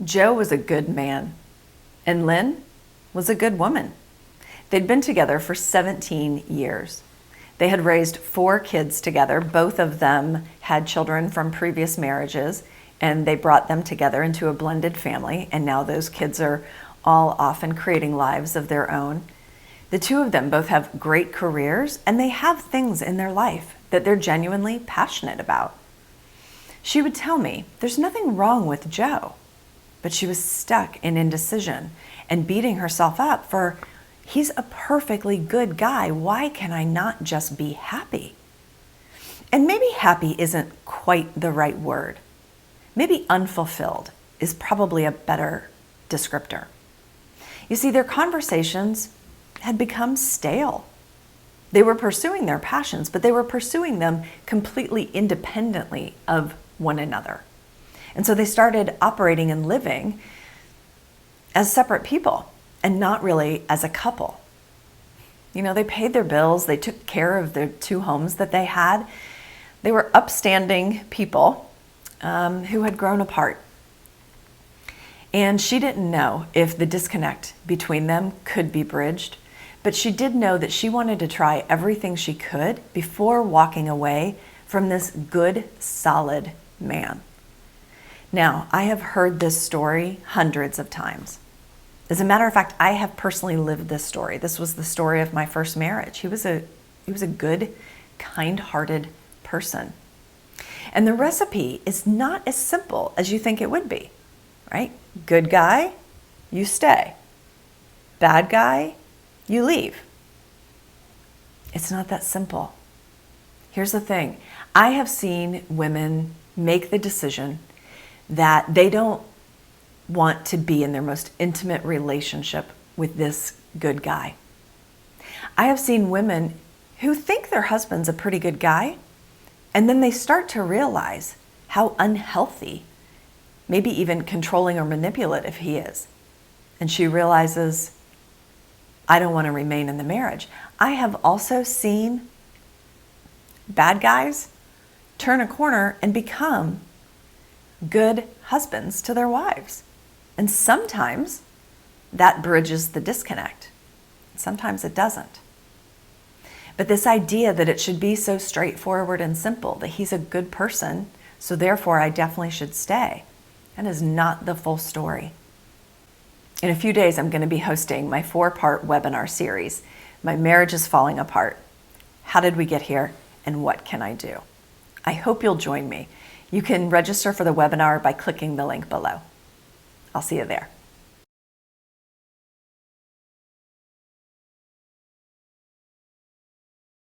Joe was a good man, and Lynn was a good woman. They'd been together for 17 years. They had raised 4 kids together. Both of them had children from previous marriages, and they brought them together into a blended family, and now those kids are all off and creating lives of their own. The two of them both have great careers, and they have things in their life that they're genuinely passionate about. She would tell me, there's nothing wrong with Joe, but she was stuck in indecision and beating herself up for, he's a perfectly good guy. Why can I not just be happy? And maybe happy isn't quite the right word. Maybe unfulfilled is probably a better descriptor. You see, their conversations had become stale. They were pursuing their passions, but they were pursuing them completely independently of one another. And so they started operating and living as separate people and not really as a couple. You know, they paid their bills, they took care of their 2 homes that they had. They were upstanding people who had grown apart. And she didn't know if the disconnect between them could be bridged, but she did know that she wanted to try everything she could before walking away from this good, solid man. Now, I have heard this story hundreds of times. As a matter of fact, I have personally lived this story. This was the story of my first marriage. He was a good, kind-hearted person. And the recipe is not as simple as you think it would be, right? Good guy, you stay. Bad guy, you leave. It's not that simple. Here's the thing. I have seen women make the decision that they don't want to be in their most intimate relationship with this good guy. I have seen women who think their husband's a pretty good guy, and then they start to realize how unhealthy, maybe even controlling or manipulative he is. And she realizes, I don't want to remain in the marriage. I have also seen bad guys turn a corner and become good husbands to their wives. And sometimes that bridges the disconnect. Sometimes it doesn't. But this idea that it should be so straightforward and simple, that he's a good person, so therefore I definitely should stay, that is not the full story. In a few days, I'm going to be hosting my 4-part webinar series, My Marriage is Falling Apart. How did we get here, and what can I do? I hope you'll join me. You can register for the webinar by clicking the link below. I'll see you there.